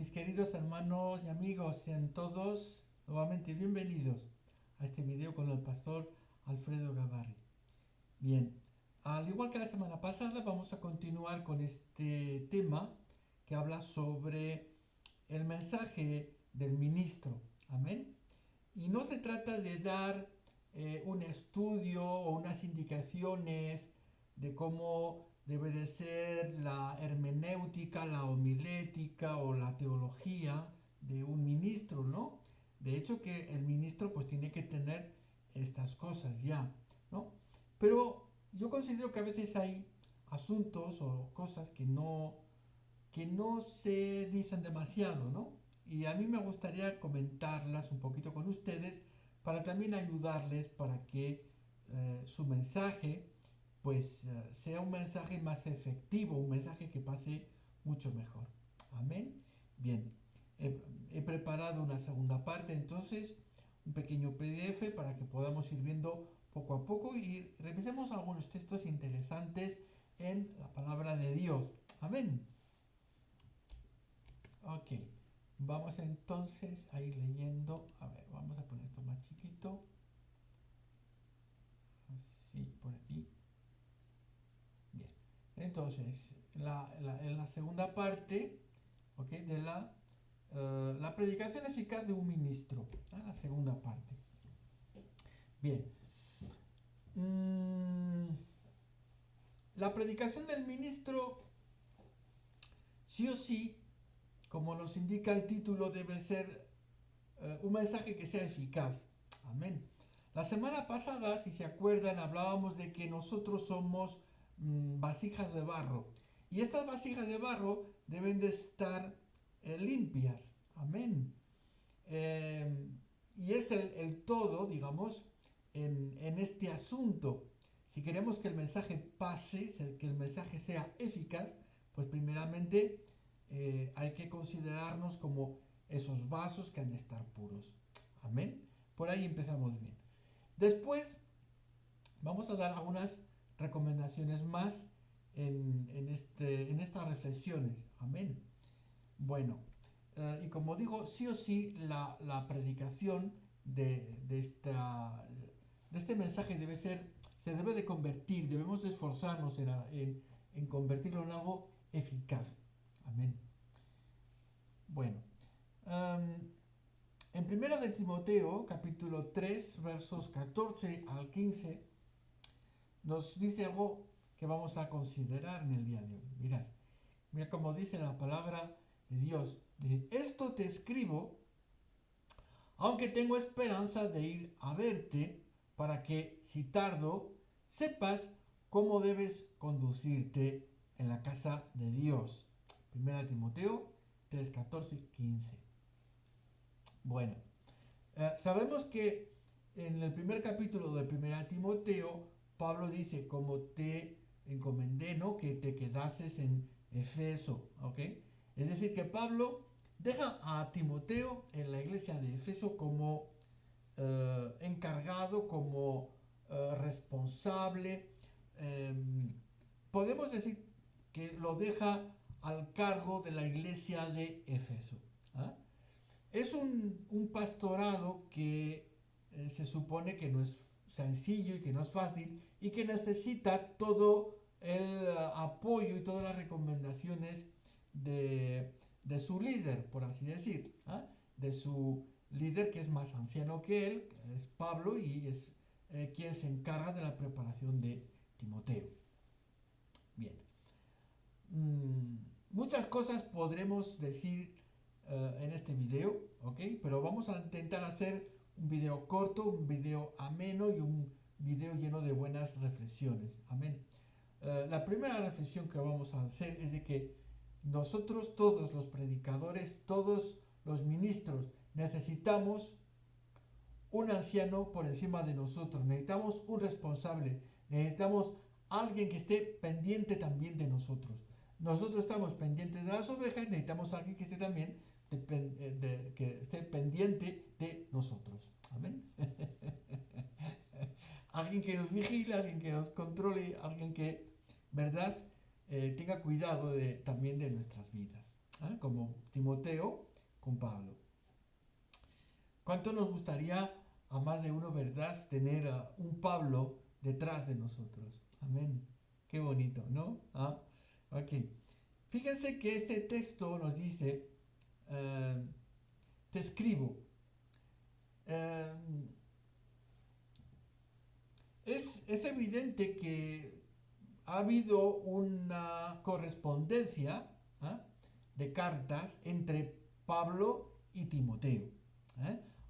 Mis queridos hermanos y amigos, sean todos nuevamente bienvenidos a este video con el pastor Alfredo Gavarri. Bien, al igual que la semana pasada, vamos a continuar con este tema que habla sobre el mensaje del ministro. Amén. Y no se trata de dar un estudio o unas indicaciones de cómo debe de ser la hermenéutica, la homilética o la teología de un ministro, ¿no? De hecho que el ministro pues tiene que tener estas cosas ya, ¿no? Pero yo considero que a veces hay asuntos o cosas que no se dicen demasiado, ¿no? Y a mí me gustaría comentarlas un poquito con ustedes para también ayudarles para que su mensaje pues sea un mensaje más efectivo, un mensaje que pase mucho mejor. Amén. Bien, he preparado una segunda parte, entonces, un pequeño PDF para que podamos ir viendo poco a poco y revisemos algunos textos interesantes en la palabra de Dios. Amén. Ok, vamos entonces a ir leyendo. A ver, vamos a poner esto más chiquito. Así, por aquí. Bien, entonces, en la segunda parte, ok, de la predicación eficaz de un ministro. La segunda parte. Bien. La predicación del ministro, sí o sí, como nos indica el título, debe ser un mensaje que sea eficaz. Amén. La semana pasada, si se acuerdan, hablábamos de que nosotros somos vasijas de barro. Y estas vasijas de barro deben de estar limpias. Amén. Y es el todo, digamos, en este asunto. Si queremos que el mensaje pase, que el mensaje sea eficaz, pues primeramente hay que considerarnos como esos vasos que han de estar puros. Amén. Por ahí empezamos bien. Después vamos a dar algunas recomendaciones más en estas reflexiones. Amén. Bueno, y como digo, sí o sí la predicación de este mensaje se debe de convertir, debemos esforzarnos en convertirlo en algo eficaz. Amén. Bueno, en 1 de Timoteo, capítulo 3, versos 14 al 15, nos dice algo que vamos a considerar en el día de hoy. Mira cómo dice la palabra de Dios. Dice, esto te escribo, aunque tengo esperanza de ir a verte, para que, si tardo, sepas cómo debes conducirte en la casa de Dios. 1 Timoteo 3, 14, 15. Bueno, sabemos que en el primer capítulo de 1 Timoteo, Pablo dice, como te encomendé, ¿no? Que te quedases en Efeso, ¿ok? Es decir, que Pablo deja a Timoteo en la iglesia de Efeso como encargado, como responsable. eh, Podemos decir que lo deja al cargo de la iglesia de Efeso. ¿Ah? Es un pastorado que se supone que no es sencillo y que no es fácil y que necesita todo el apoyo y todas las recomendaciones de su líder, por así decir, ¿ah? De su líder que es más anciano que él, que es Pablo, y es quien se encarga de la preparación de Timoteo. Bien. Muchas cosas podremos decir en este video, ¿ok? Pero vamos a intentar hacer un video corto, un video ameno y un video lleno de buenas reflexiones. Amén. La primera reflexión que vamos a hacer es de que nosotros todos los predicadores, todos los ministros, necesitamos un anciano por encima de nosotros, necesitamos un responsable, necesitamos alguien que esté pendiente también de nosotros. Nosotros estamos pendientes de las ovejas, necesitamos alguien que esté también que esté pendiente de nosotros. Amén. Alguien que nos vigile, alguien que nos controle, alguien que, ¿verdad? Tenga cuidado también de nuestras vidas. ¿Eh? como Timoteo con Pablo. ¿Cuánto nos gustaría a más de uno, verdad, tener a un Pablo detrás de nosotros? Amén. Qué bonito, ¿no? Ok. Fíjense que este texto nos dice, te escribo. Eh, es evidente que ha habido una correspondencia de cartas entre Pablo y Timoteo.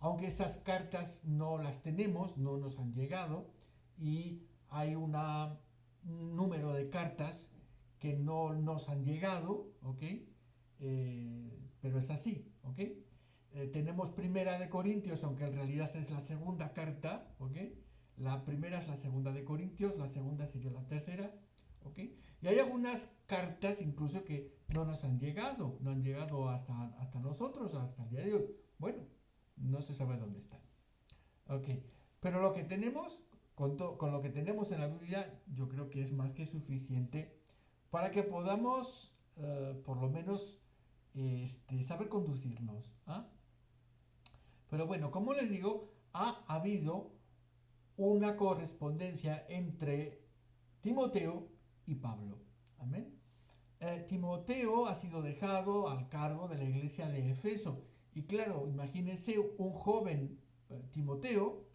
Aunque esas cartas no las tenemos, no nos han llegado, y hay un número de cartas que no nos han llegado, ¿ok? Pero es así, ¿ok? Tenemos Primera de Corintios, aunque en realidad es la segunda carta, ¿ok? La primera es la segunda de Corintios, la segunda sería la tercera, ¿ok? Y hay algunas cartas incluso que no nos han llegado, no han llegado hasta nosotros, hasta el día de hoy. Bueno, no se sabe dónde están. ¿Ok? Pero lo que tenemos, con lo que tenemos en la Biblia, yo creo que es más que suficiente para que podamos, por lo menos, saber conducirnos. Pero bueno, como les digo, ha habido una correspondencia entre Timoteo y Pablo. Amén. Timoteo ha sido dejado al cargo de la iglesia de Efeso. Y claro, imagínense un joven Timoteo,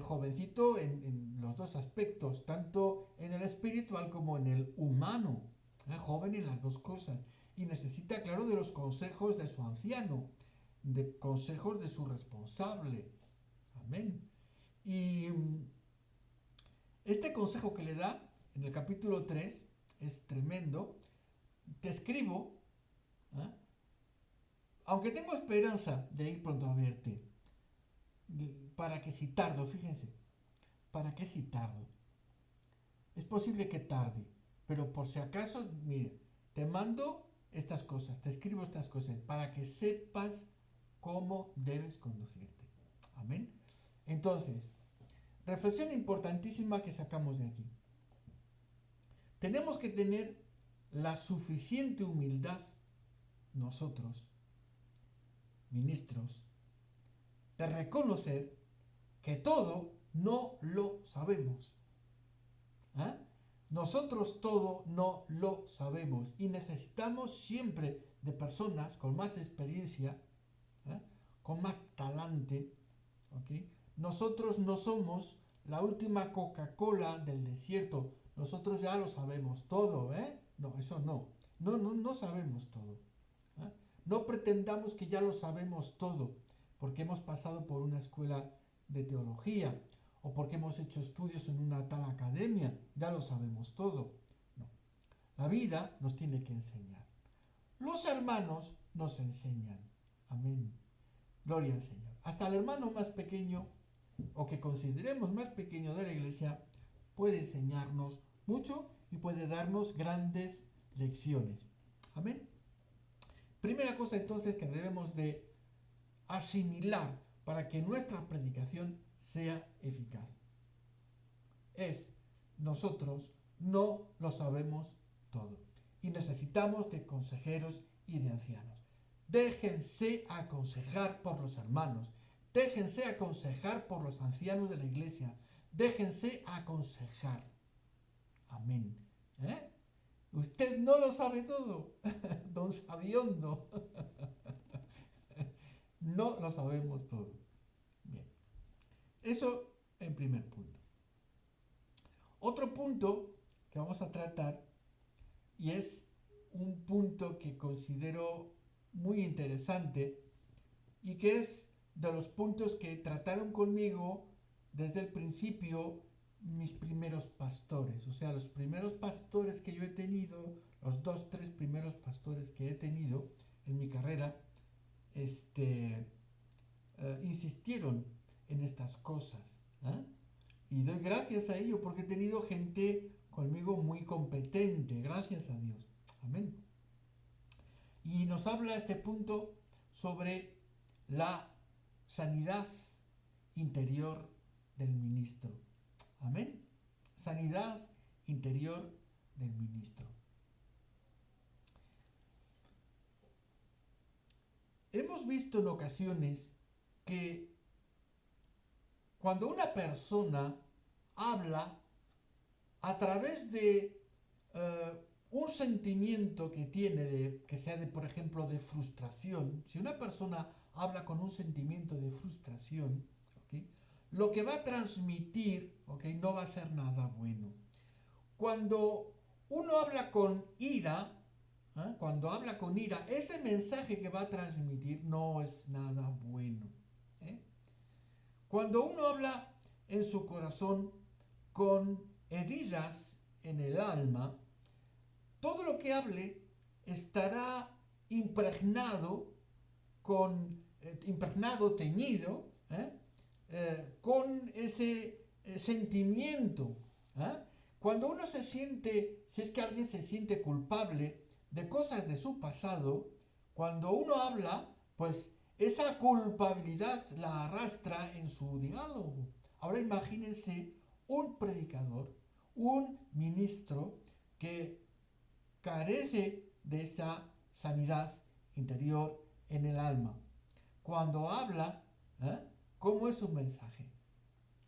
jovencito en los dos aspectos, tanto en el espiritual como en el humano, joven en las dos cosas. Y necesita, claro, de los consejos de su anciano, de consejos de su responsable. Amén. Y este consejo que le da en el capítulo 3 es tremendo. Te escribo, aunque tengo esperanza de ir pronto a verte, para que si tardo, fíjense, para que si tardo. Es posible que tarde, pero por si acaso, mire, te mando estas cosas, te escribo estas cosas, para que sepas cómo debes conducirte. Amén. Entonces, reflexión importantísima que sacamos de aquí. Tenemos que tener la suficiente humildad nosotros, ministros, de reconocer que todo no lo sabemos. Nosotros todo no lo sabemos y necesitamos siempre de personas con más experiencia, con más talante. ¿Okay? Nosotros no somos la última Coca-Cola del desierto. Nosotros ya lo sabemos todo, No, eso no. No sabemos todo. No pretendamos que ya lo sabemos todo, porque hemos pasado por una escuela de teología o porque hemos hecho estudios en una tal academia, ya lo sabemos todo. No. La vida nos tiene que enseñar. Los hermanos nos enseñan. Amén. Gloria al Señor. Hasta el hermano más pequeño, o que consideremos más pequeño de la iglesia, puede enseñarnos mucho y puede darnos grandes lecciones. Amén. Primera cosa entonces que debemos de asimilar para que nuestra predicación sea eficaz es: nosotros no lo sabemos todo y necesitamos de consejeros y de ancianos. Déjense aconsejar por los hermanos, déjense aconsejar por los ancianos de la iglesia, déjense aconsejar. Amén. Usted no lo sabe todo, don Sabiondo. No lo sabemos todo. Bien. Eso en primer punto. Otro punto que vamos a tratar, y es un punto que considero muy interesante y que es de los puntos que trataron conmigo desde el principio mis primeros pastores. O sea, los primeros pastores que yo he tenido, los 2-3 primeros pastores que he tenido en mi carrera, insistieron en estas cosas. Y doy gracias a ello porque he tenido gente conmigo muy competente, gracias a Dios. Amén. Y nos habla este punto sobre la sanidad interior del ministro. Amén. Sanidad interior del ministro. hemos visto en ocasiones que cuando una persona habla a través de un sentimiento que tiene, que sea de, por ejemplo, de frustración, si una persona habla con un sentimiento de frustración, ¿okay?, lo que va a transmitir, ¿okay?, no va a ser nada bueno. Cuando uno habla con ira, cuando habla con ira, ese mensaje que va a transmitir no es nada bueno. Cuando uno habla en su corazón con heridas en el alma, todo lo que hable estará impregnado, teñido, con ese sentimiento. Cuando uno se siente, si es que alguien se siente culpable de cosas de su pasado, cuando uno habla, pues esa culpabilidad la arrastra en su diálogo. Ahora imagínense un predicador, un ministro que carece de esa sanidad interior en el alma. Cuando habla, ¿cómo es su mensaje?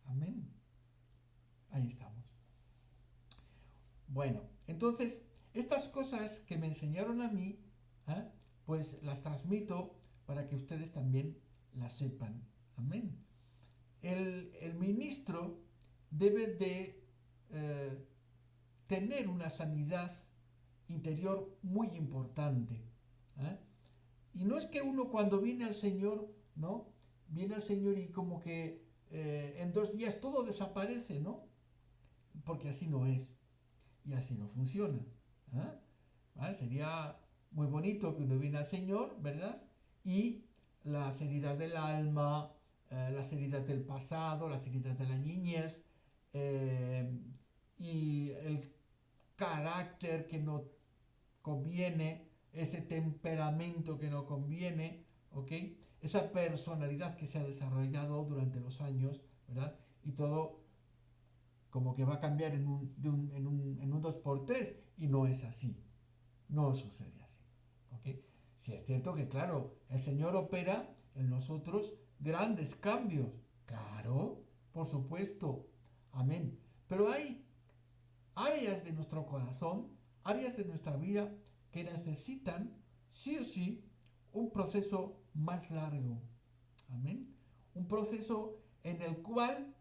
Amén. Ahí estamos. Bueno, entonces, estas cosas que me enseñaron a mí, pues las transmito para que ustedes también las sepan. Amén. El ministro debe de tener una sanidad interior muy importante. Y no es que uno cuando viene al Señor, ¿no? Viene al Señor y como que en 2 días todo desaparece, ¿no? Porque así no es. Y así no funciona. Sería muy bonito que uno viene al Señor, ¿verdad? Y las heridas del alma, las heridas del pasado, las heridas de la niñez, y el carácter que no conviene, ese temperamento que no conviene, ¿ok? Esa personalidad que se ha desarrollado durante los años, ¿verdad? Y todo como que va a cambiar en un 2x3 y no es así, no sucede así, ¿ok? Si es cierto que, claro, el Señor opera en nosotros grandes cambios, claro, por supuesto, amén, pero hay áreas de nuestro corazón, áreas de nuestra vida que necesitan, sí o sí, un proceso más largo, amén, un proceso en el cual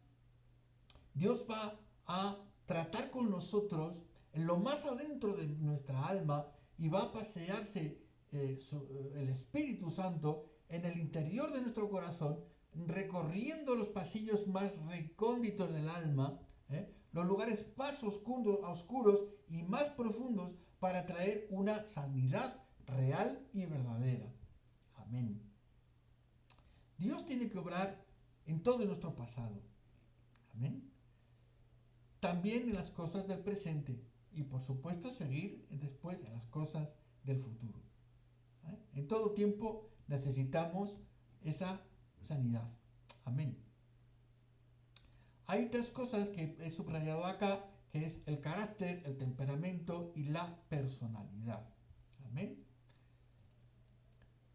Dios va a tratar con nosotros en lo más adentro de nuestra alma y va a pasearse el Espíritu Santo en el interior de nuestro corazón, recorriendo los pasillos más recónditos del alma, los lugares más oscuros y más profundos para traer una sanidad real y verdadera. Amén. Dios tiene que obrar en todo nuestro pasado. Amén. También en las cosas del presente y por supuesto seguir después en las cosas del futuro. En todo tiempo necesitamos esa sanidad. Amén. Hay 3 cosas que he subrayado acá, que es el carácter, el temperamento y la personalidad. Amén.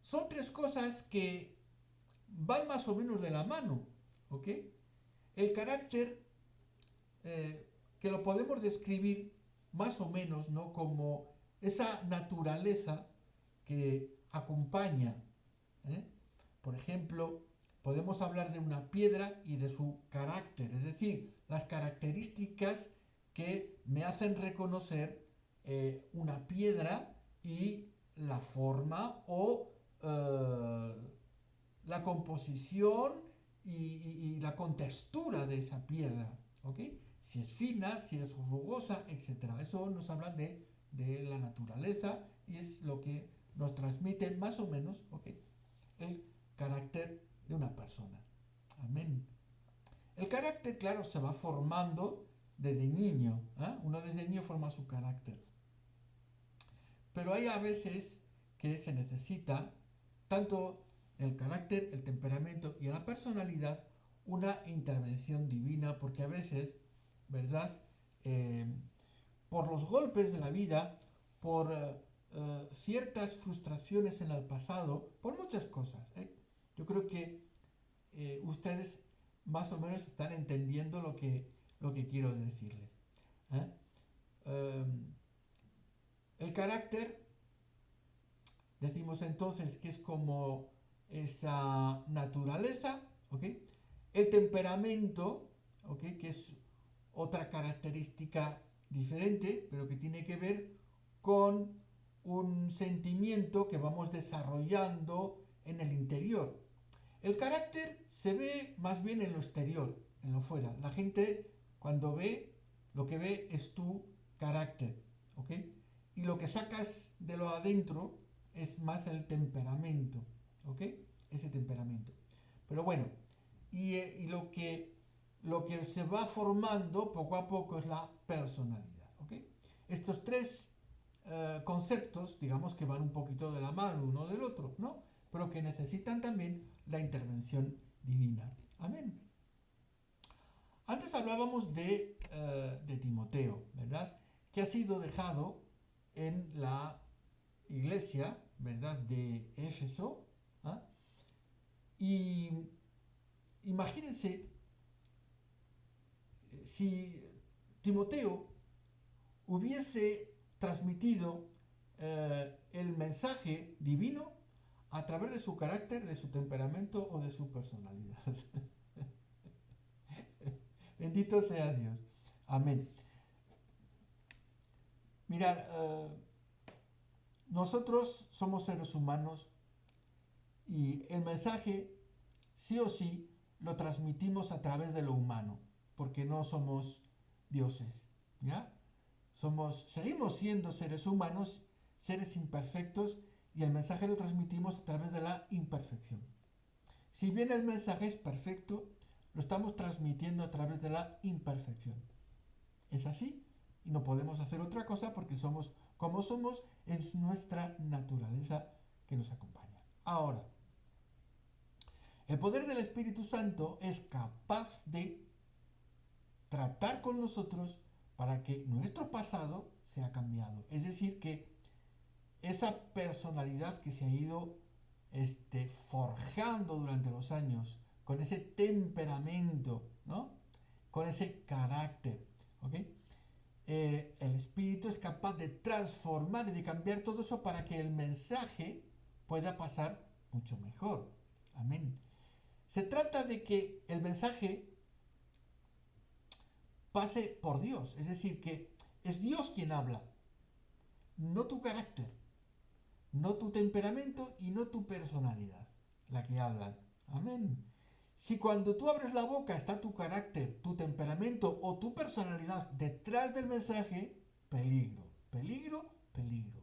Son 3 cosas que van más o menos de la mano, ¿ok? El carácter, que lo podemos describir más o menos, ¿no?, como esa naturaleza que acompaña. Por ejemplo, podemos hablar de una piedra y de su carácter, es decir, las características que me hacen reconocer una piedra y la forma o la composición y la contextura de esa piedra, ¿ok? Si es fina, si es rugosa, etc. Eso nos habla de la naturaleza y es lo que nos transmite más o menos, ¿ok?, el carácter de una persona. Amén. El carácter, claro, se va formando desde niño. Uno desde niño forma su carácter. Pero hay a veces que se necesita, tanto el carácter, el temperamento y la personalidad, una intervención divina, porque a veces, ¿verdad?, por los golpes de la vida, por ciertas frustraciones en el pasado por muchas cosas. Yo creo que ustedes más o menos están entendiendo lo que quiero decirles. ¿eh? El carácter, decimos entonces que es como esa naturaleza, ¿ok? El temperamento, ¿ok? Que es otra característica diferente, pero que tiene que ver con un sentimiento que vamos desarrollando en el interior. El carácter se ve más bien en lo exterior, en lo fuera. La gente cuando ve, lo que ve es tu carácter, ¿ok? Y lo que sacas de lo adentro es más el temperamento, ¿ok? Ese temperamento. Pero bueno, y lo que se va formando poco a poco es la personalidad, ¿ok? Estos tres conceptos, digamos que van un poquito de la mano uno del otro, ¿no? Pero que necesitan también la intervención divina. Amén. Antes hablábamos de Timoteo, ¿verdad? Que ha sido dejado en la iglesia, ¿verdad? De Éfeso. ¿Ah? Y imagínense si Timoteo hubiese transmitido el mensaje divino a través de su carácter, de su temperamento o de su personalidad. Bendito sea Dios. Amén. Mirad, nosotros somos seres humanos y el mensaje sí o sí lo transmitimos a través de lo humano, porque no somos dioses, ¿ya? Seguimos siendo seres humanos, seres imperfectos, y el mensaje lo transmitimos a través de la imperfección. Si bien el mensaje es perfecto, lo estamos transmitiendo a través de la imperfección. Es así, y no podemos hacer otra cosa porque somos como somos en nuestra naturaleza que nos acompaña. Ahora, el poder del Espíritu Santo es capaz de tratar con nosotros para que nuestro pasado sea cambiado. Es decir, que esa personalidad que se ha ido forjando durante los años, con ese temperamento, ¿no? Con ese carácter, ¿ok? El Espíritu es capaz de transformar y de cambiar todo eso para que el mensaje pueda pasar mucho mejor. Amén. Se trata de que el mensaje pase por Dios, es decir, que es Dios quien habla, no tu carácter, no tu temperamento y no tu personalidad, la que hablan. Amén. Si cuando tú abres la boca está tu carácter, tu temperamento o tu personalidad detrás del mensaje, peligro, peligro, peligro.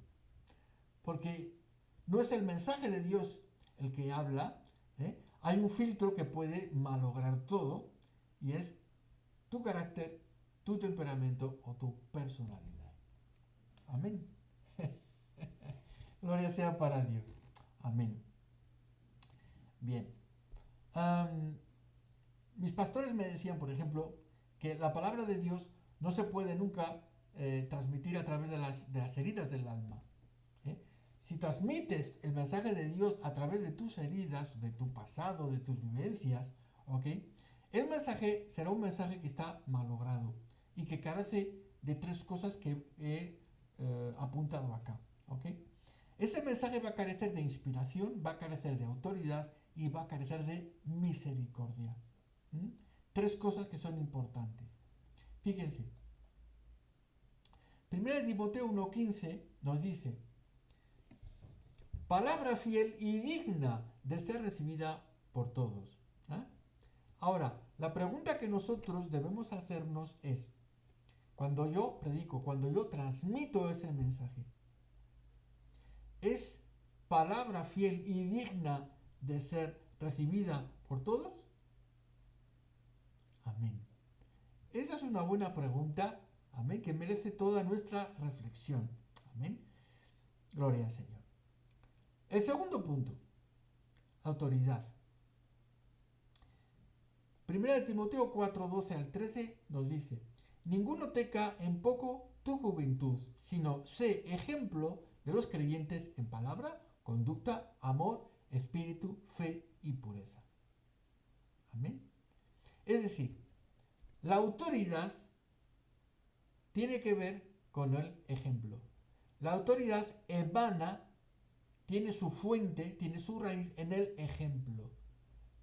Porque no es el mensaje de Dios el que habla, ¿eh? Hay un filtro que puede malograr todo y es tu carácter, tu temperamento o tu personalidad. Amén. Gloria sea para Dios. Amén. Bien. Mis pastores me decían, por ejemplo, que la palabra de Dios no se puede nunca transmitir a través de las heridas del alma. Si transmites el mensaje de Dios a través de tus heridas, de tu pasado, de tus vivencias, ¿ok? El mensaje será un mensaje que está malogrado y que carece de tres cosas que he apuntado acá, ¿ok? Ese mensaje va a carecer de inspiración, va a carecer de autoridad y va a carecer de misericordia. Tres cosas que son importantes. Fíjense. 1 Timoteo 1:15 nos dice: palabra fiel y digna de ser recibida por todos. ¿Eh? Ahora, la pregunta que nosotros debemos hacernos es, cuando yo predico, cuando yo transmito ese mensaje, ¿es palabra fiel y digna de ser recibida por todos? Amén. Esa es una buena pregunta, amén, que merece toda nuestra reflexión. Amén. Gloria al Señor. El segundo punto, autoridad. 1 Timoteo 4:12 al 13 nos dice: ninguno teca en poco tu juventud, sino sé ejemplo de los creyentes en palabra, conducta, amor, espíritu, fe y pureza. Amén. Es decir, la autoridad tiene que ver con el ejemplo. La autoridad emana, tiene su fuente, tiene su raíz en el ejemplo.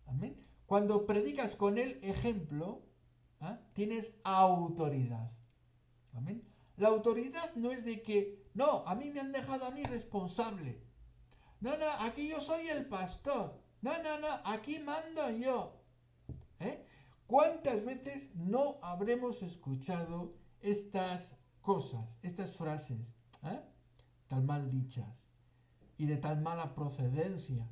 Amén. Cuando predicas con el ejemplo, tienes autoridad. Amén. La autoridad no es de que, no, a mí me han dejado a mí responsable. No, no, aquí yo soy el pastor. No, no, no, aquí mando yo. ¿Cuántas veces no habremos escuchado estas cosas, estas frases, tan mal dichas y de tan mala procedencia?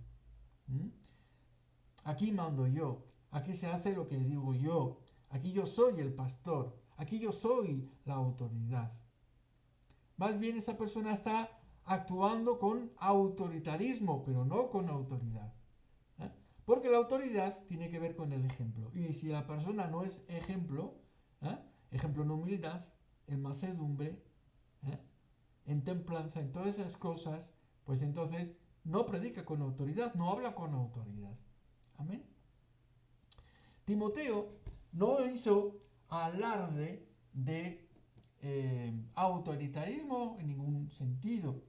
Aquí mando yo, aquí se hace lo que digo yo, aquí yo soy el pastor, aquí yo soy la autoridad. Más bien esa persona está actuando con autoritarismo, pero no con autoridad. Porque la autoridad tiene que ver con el ejemplo. Y si la persona no es ejemplo, ejemplo en humildad, en mansedumbre, en templanza, en todas esas cosas, pues entonces no predica con autoridad, no habla con autoridad. Amén. Timoteo no hizo alarde de autoritarismo en ningún sentido.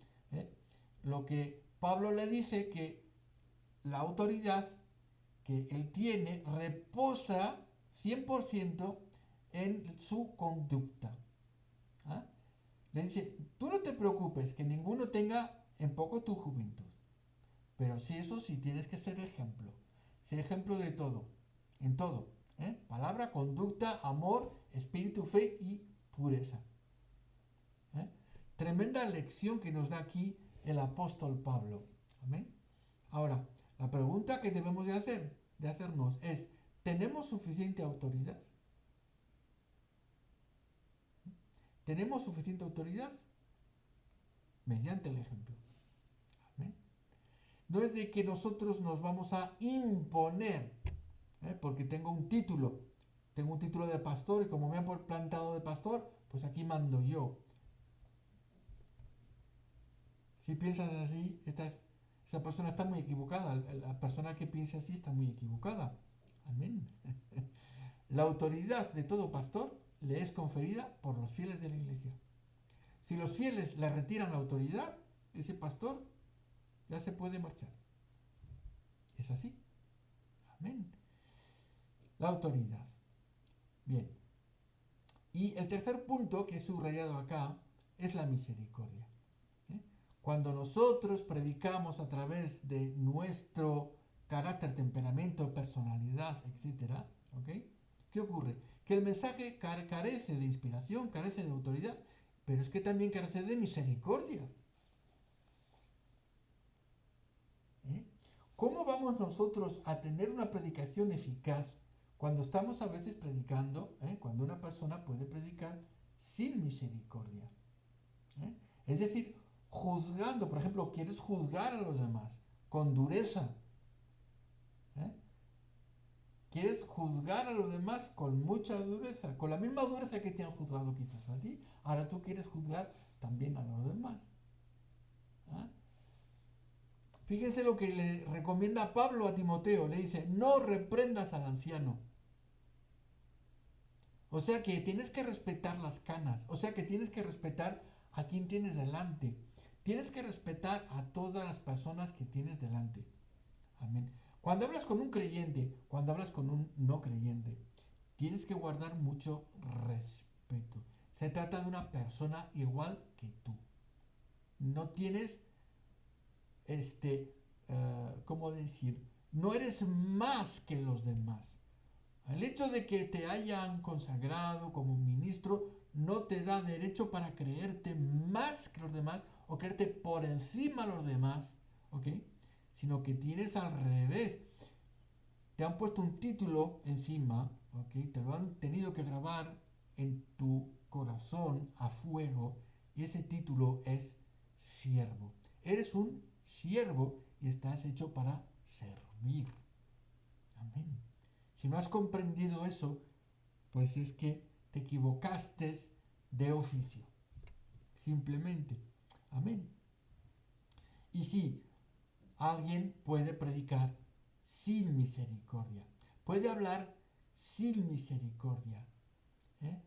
Lo que Pablo le dice que la autoridad que él tiene reposa 100% en su conducta. Le dice, tú no te preocupes que ninguno tenga en poco tu juventud, pero sí, eso sí, tienes que ser ejemplo. Ser ejemplo de todo, en todo. Palabra, conducta, amor, espíritu, fe y pureza. Tremenda lección que nos da aquí el apóstol Pablo. Amén. Ahora, la pregunta que debemos de hacernos es, ¿tenemos suficiente autoridad? ¿Tenemos suficiente autoridad? Mediante el ejemplo. Amén. No es de que nosotros nos vamos a imponer, porque tengo un título de pastor y como me han plantado de pastor, pues aquí mando yo. Si piensas así, esa persona está muy equivocada. La persona que piensa así está muy equivocada. Amén. La autoridad de todo pastor le es conferida por los fieles de la iglesia. Si los fieles le retiran la autoridad, ese pastor ya se puede marchar. Es así. Amén. La autoridad. Bien. Y el tercer punto que he subrayado acá es la misericordia. Cuando nosotros predicamos a través de nuestro carácter, temperamento, personalidad, etc., ¿okay? ¿Qué ocurre? Que el mensaje carece de inspiración, carece de autoridad, pero es que también carece de misericordia. ¿Cómo vamos nosotros a tener una predicación eficaz cuando estamos a veces predicando, cuando una persona puede predicar sin misericordia? Es decir, juzgando, por ejemplo, quieres juzgar a los demás con dureza. Quieres juzgar a los demás con mucha dureza, con la misma dureza que te han juzgado quizás a ti. Ahora tú quieres juzgar también a los demás. Fíjense lo que le recomienda Pablo a Timoteo. Le dice, no reprendas al anciano. O sea que tienes que respetar las canas. O sea que tienes que respetar a quien tienes delante. Tienes que respetar a todas las personas que tienes delante. Amén. Cuando hablas con un creyente, cuando hablas con un no creyente, tienes que guardar mucho respeto. Se trata de una persona igual que tú. No tienes, ¿cómo decir? No eres más que los demás. El hecho de que te hayan consagrado como ministro no te da derecho para creerte más que los demás o creerte por encima de los demás, ¿ok? Sino que tienes al revés. Te han puesto un título encima, ¿ok? Te lo han tenido que grabar en tu corazón a fuego y ese título es siervo. Eres un siervo y estás hecho para servir. Amén. Si no has comprendido eso, pues es que te equivocaste de oficio. Simplemente. Amén. Y sí, alguien puede predicar sin misericordia, puede hablar sin misericordia, ¿eh?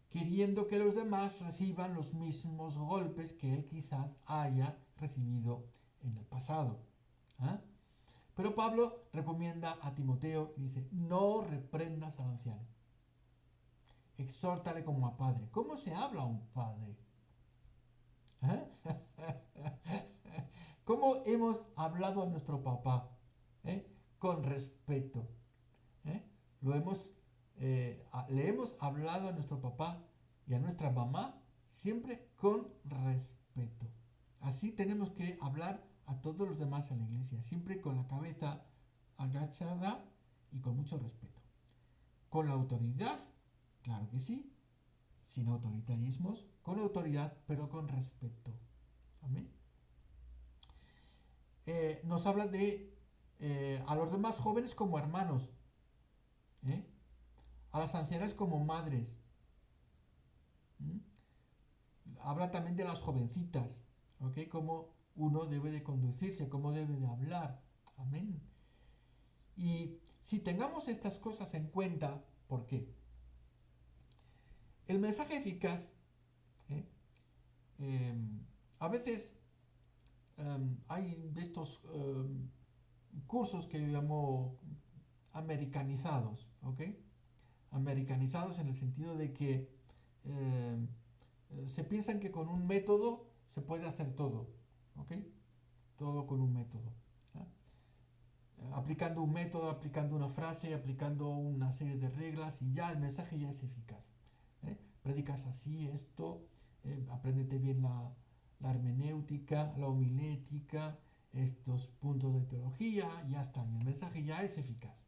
Queriendo que los demás reciban los mismos golpes que él quizás haya recibido en el pasado. ¿Eh? Pero Pablo recomienda a Timoteo y dice, no reprendas al anciano, exhórtale como a padre. ¿Cómo se habla a un padre? ¿Eh? ¿Cómo hemos hablado a nuestro papá? ¿Eh? Con respeto. ¿Eh? Le hemos hablado a nuestro papá y a nuestra mamá siempre con respeto. Así tenemos que hablar a todos los demás en la iglesia, siempre con la cabeza agachada y con mucho respeto. Con la autoridad, claro que sí, sin autoritarismos, con autoridad, pero con respeto. Amén. Nos habla de a los demás jóvenes como hermanos, ¿eh? A las ancianas como madres. ¿Mm? Habla también de las jovencitas, ¿ok? Cómo uno debe de conducirse, cómo debe de hablar. Amén. Y si tengamos estas cosas en cuenta, ¿por qué? El mensaje eficaz, ¿eh? A veces hay de estos cursos que yo llamo americanizados, ¿ok? Americanizados en el sentido de que se piensan que con un método se puede hacer todo, ¿ok? Todo con un método. ¿Eh? Aplicando un método, aplicando una frase, aplicando una serie de reglas y ya el mensaje ya es eficaz. ¿Eh? Predicas así, esto, apréndete bien la hermenéutica, la homilética, estos puntos de teología, ya está, y el mensaje ya es eficaz.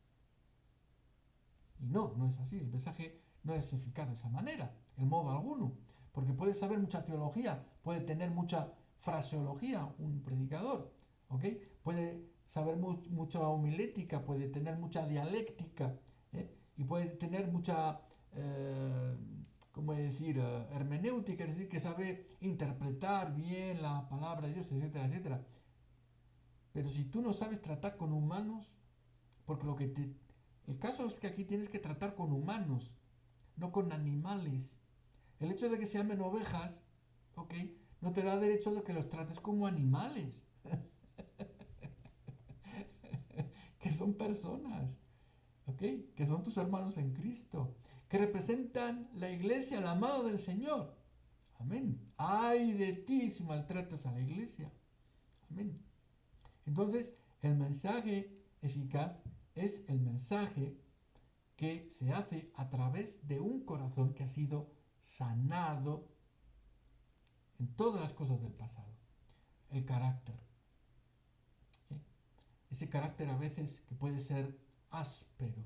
Y no, no es así, el mensaje no es eficaz de esa manera, en modo alguno, porque puede saber mucha teología, puede tener mucha fraseología un predicador, ¿ok? Puede saber mucha homilética, puede tener mucha dialéctica, ¿eh? Y puede tener mucha, ¿cómo decir?, hermenéutica, es decir, que sabe interpretar bien la palabra de Dios, etcétera, etcétera. Pero si tú no sabes tratar con humanos, porque el caso es que aquí tienes que tratar con humanos, no con animales. El hecho de que se llamen ovejas, ¿ok?, no te da derecho de que los trates como animales, que son personas, ¿ok?, que son tus hermanos en Cristo, que representan la iglesia, la amada del Señor. Amén. Ay de ti si maltratas a la iglesia. Amén. Entonces, el mensaje eficaz es el mensaje que se hace a través de un corazón que ha sido sanado en todas las cosas del pasado. El carácter. ¿Eh? Ese carácter a veces que puede ser áspero.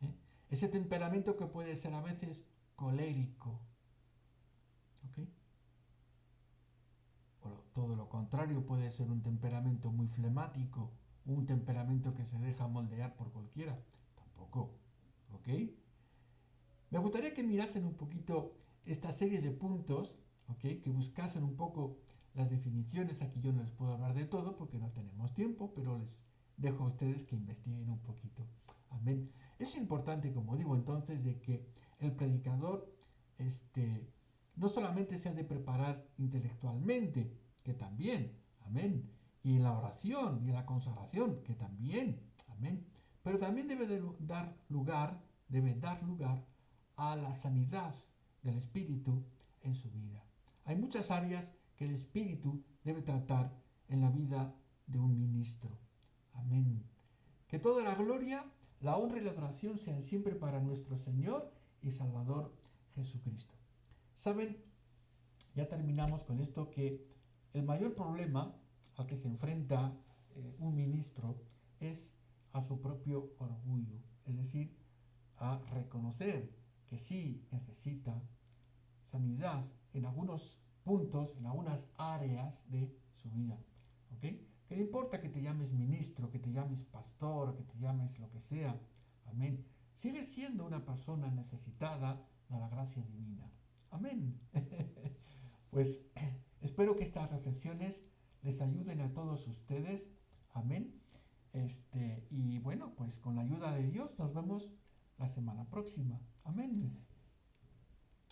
¿Eh? Ese temperamento que puede ser a veces colérico. ¿Ok? O todo lo contrario, puede ser un temperamento muy flemático, un temperamento que se deja moldear por cualquiera. Tampoco. ¿Ok? Me gustaría que mirasen un poquito esta serie de puntos, ¿ok?, que buscasen un poco las definiciones. Aquí yo no les puedo hablar de todo porque no tenemos tiempo, pero les dejo a ustedes que investiguen un poquito. Amén. Es importante, como digo entonces, de que el predicador no solamente se ha de preparar intelectualmente, que también, amén, y en la oración y en la consagración, que también, amén, pero también debe dar lugar a la sanidad del espíritu en su vida. Hay muchas áreas que el espíritu debe tratar en la vida de un ministro. Amén. Que toda la gloria, la honra y la adoración sean siempre para nuestro Señor y Salvador Jesucristo. Saben, ya terminamos con esto, que el mayor problema al que se enfrenta un ministro es a su propio orgullo, es decir, a reconocer que sí necesita sanidad en algunos puntos, en algunas áreas de su vida. ¿Ok? Que no importa que te llames ministro, que te llames pastor, que te llames lo que sea. Amén. Sigues siendo una persona necesitada de la gracia divina. Amén. Pues espero que estas reflexiones les ayuden a todos ustedes. Amén. Y bueno, pues con la ayuda de Dios nos vemos la semana próxima. Amén.